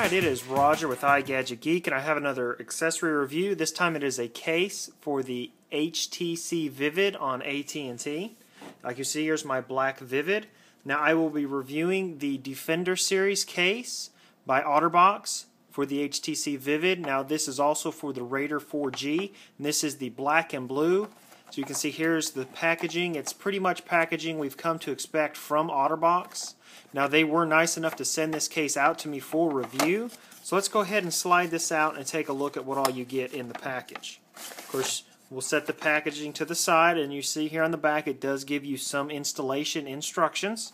Alright, it is Roger with iGadgetGeek, and I have another accessory review. This time it is a case for the HTC Vivid on AT&T. Like you see, here's my black Vivid. Now I will be reviewing the Defender Series case by OtterBox for the HTC Vivid. Now this is also for the Raider 4G, and this is the black and blue. So you can see here's the packaging. It's pretty much packaging we've come to expect from OtterBox. Now they were nice enough to send this case out to me for review. So let's go ahead and slide this out and take a look at what all you get in the package. Of course, we'll set the packaging to the side, and you see here on the back it does give you some installation instructions.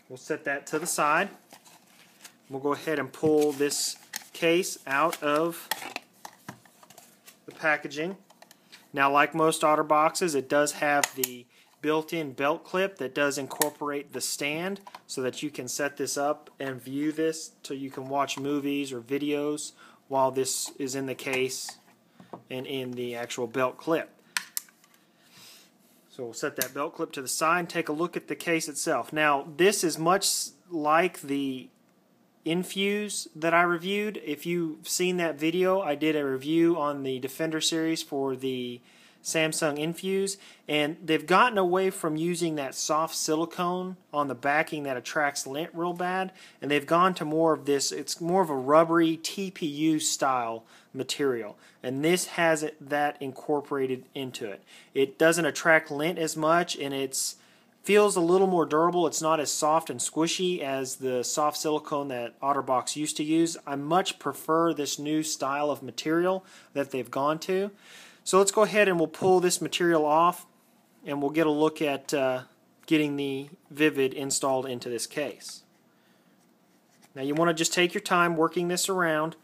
We'll set that to the side. We'll go ahead and pull this case out of the packaging. Now, like most OtterBoxes, it does have the built-in belt clip that does incorporate the stand so that you can set this up and view this so you can watch movies or videos while this is in the case and in the actual belt clip. So we'll set that belt clip to the side and take a look at the case itself. Now, this is much like the Infuse that I reviewed. If you've seen that video, I did a review on the Defender series for the Samsung Infuse, and they've gotten away from using that soft silicone on the backing that attracts lint real bad, and they've gone to more of this. It's more of a rubbery TPU style material, and this has that incorporated into it. It doesn't attract lint as much, and it's feels a little more durable. It's not as soft and squishy as the soft silicone that OtterBox used to use. I much prefer this new style of material that they've gone to. So let's go ahead and we'll pull this material off, and we'll get a look at getting the Vivid installed into this case. Now you want to just take your time working this around.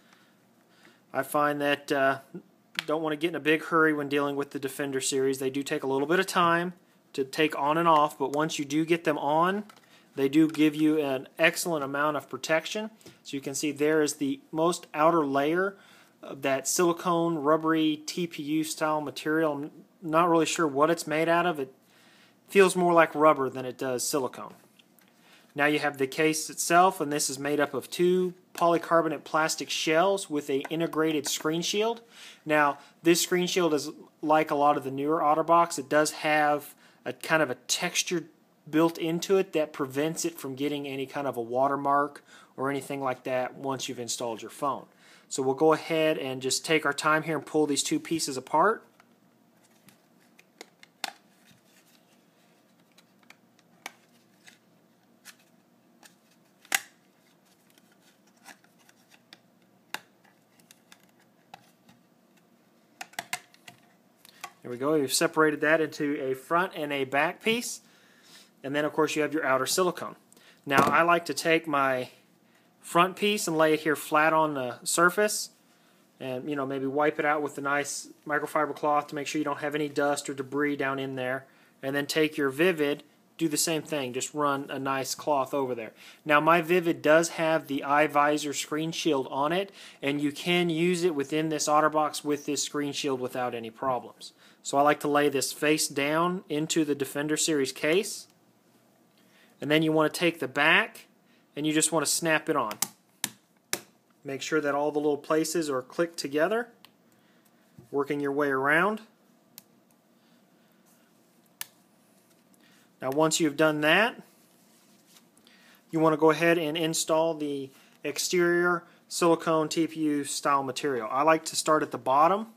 I find that don't want to get in a big hurry when dealing with the Defender series. They do take a little bit of time to take on and off, but once you do get them on, they do give you an excellent amount of protection. So you can see there is the most outer layer of that silicone rubbery TPU style material. I'm not really sure what it's made out of. It feels more like rubber than it does silicone. Now you have the case itself, and this is made up of two polycarbonate plastic shells with an integrated screen shield. Now this screen shield is like a lot of the newer OtterBox. It does have a kind of a texture built into it that prevents it from getting any kind of a watermark or anything like that once you've installed your phone. So we'll go ahead and just take our time here and pull these two pieces apart. There we go. You've separated that into a front and a back piece. And then, of course, you have your outer silicone. Now, I like to take my front piece and lay it here flat on the surface. And, you know, maybe wipe it out with a nice microfiber cloth to make sure you don't have any dust or debris down in there. And then take your Vivid, do the same thing. Just run a nice cloth over there. Now, my Vivid does have the eye visor screen shield on it, and you can use it within this OtterBox with this screen shield without any problems. So I like to lay this face down into the Defender series case, and then you want to take the back and you just want to snap it on. Make sure that all the little places are clicked together, working your way around. Now once you've done that, you want to go ahead and install the exterior silicone TPU style material. I like to start at the bottom.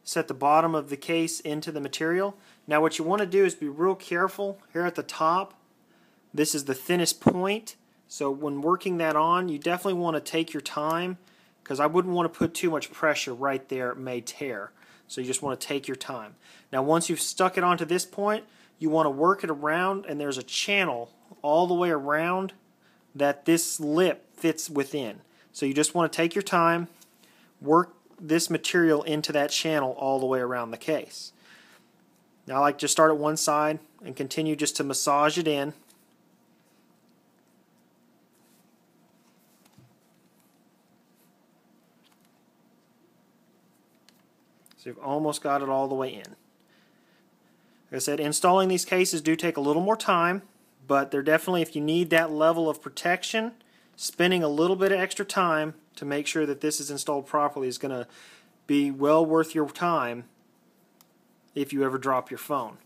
Set the bottom of the case into the material. Now what you want to do is be real careful here at the top. This is the thinnest point, so when working that on, you definitely want to take your time, because I wouldn't want to put too much pressure right there. It may tear. So you just want to take your time. Now once you've stuck it onto this point, you want to work it around, and there's a channel all the way around that this lip fits within. So you just want to take your time, work this material into that channel all the way around the case. Now I like to start at one side and continue just to massage it in. So you've almost got it all the way in. Like I said, installing these cases do take a little more time, but they're definitely, if you need that level of protection, spending a little bit of extra time to make sure that this is installed properly is going to be well worth your time if you ever drop your phone.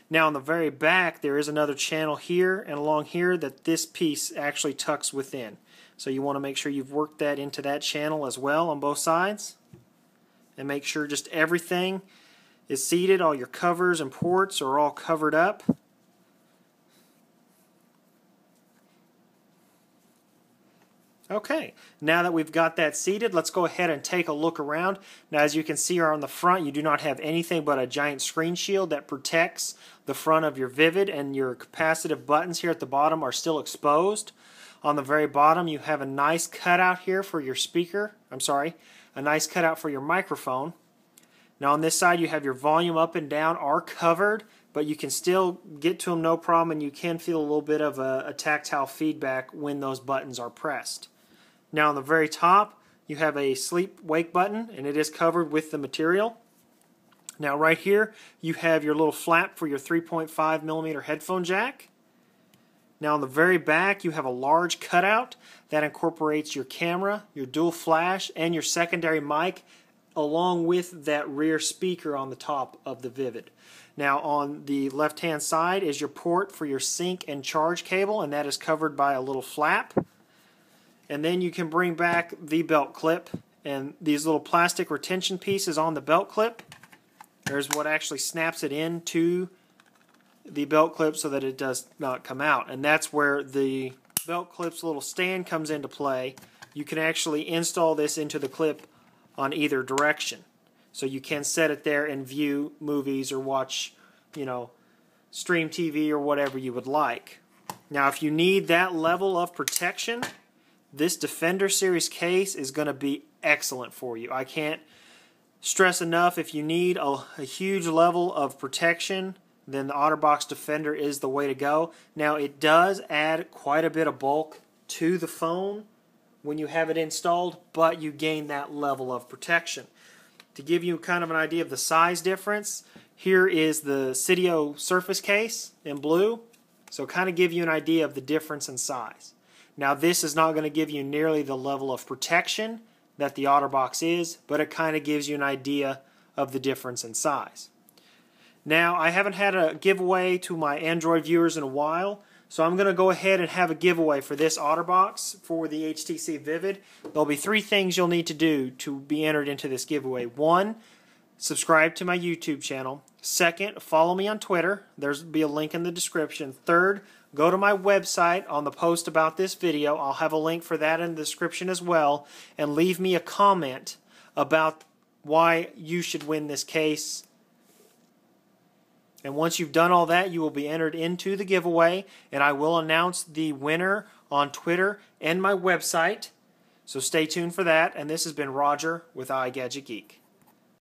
Now on the very back there is another channel here and along here that this piece actually tucks within. So you want to make sure you've worked that into that channel as well on both sides. And make sure just everything is seated, all your covers and ports are all covered up. Okay, now that we've got that seated, let's go ahead and take a look around. Now as you can see on the front, you do not have anything but a giant screen shield that protects the front of your Vivid, and your capacitive buttons here at the bottom are still exposed. On the very bottom you have a nice cutout here for your speaker, a nice cutout for your microphone. Now on this side you have your volume up and down are covered, but you can still get to them no problem, and you can feel a little bit of a tactile feedback when those buttons are pressed. Now on the very top you have a sleep wake button, and it is covered with the material. Now right here you have your little flap for your 3.5mm headphone jack. Now on the very back you have a large cutout that incorporates your camera, your dual flash, and your secondary mic, along with that rear speaker on the top of the Vivid. Now on the left hand side is your port for your sync and charge cable, and that is covered by a little flap. And then you can bring back the belt clip, and these little plastic retention pieces on the belt clip, there's what actually snaps it into the belt clip so that it does not come out. And that's where the belt clip's little stand comes into play. You can actually install this into the clip on either direction. So you can set it there and view movies or watch, stream TV or whatever you would like. Now if you need that level of protection, this Defender Series case is going to be excellent for you. I can't stress enough, if you need a huge level of protection, then the OtterBox Defender is the way to go. Now it does add quite a bit of bulk to the phone when you have it installed, but you gain that level of protection. To give you kind of an idea of the size difference, here is the Cydio Surface case in blue, so kind of give you an idea of the difference in size. Now this is not going to give you nearly the level of protection that the OtterBox is, but it kind of gives you an idea of the difference in size. Now I haven't had a giveaway to my Android viewers in a while, so I'm going to go ahead and have a giveaway for this OtterBox for the HTC Vivid. There'll be 3 things you'll need to do to be entered into this giveaway. 1, subscribe to my YouTube channel. 2nd, follow me on Twitter. There'll be a link in the description. 3rd, go to my website on the post about this video. I'll have a link for that in the description as well. And leave me a comment about why you should win this case. And once you've done all that, you will be entered into the giveaway, and I will announce the winner on Twitter and my website. So stay tuned for that. And this has been Roger with iGadgetGeek.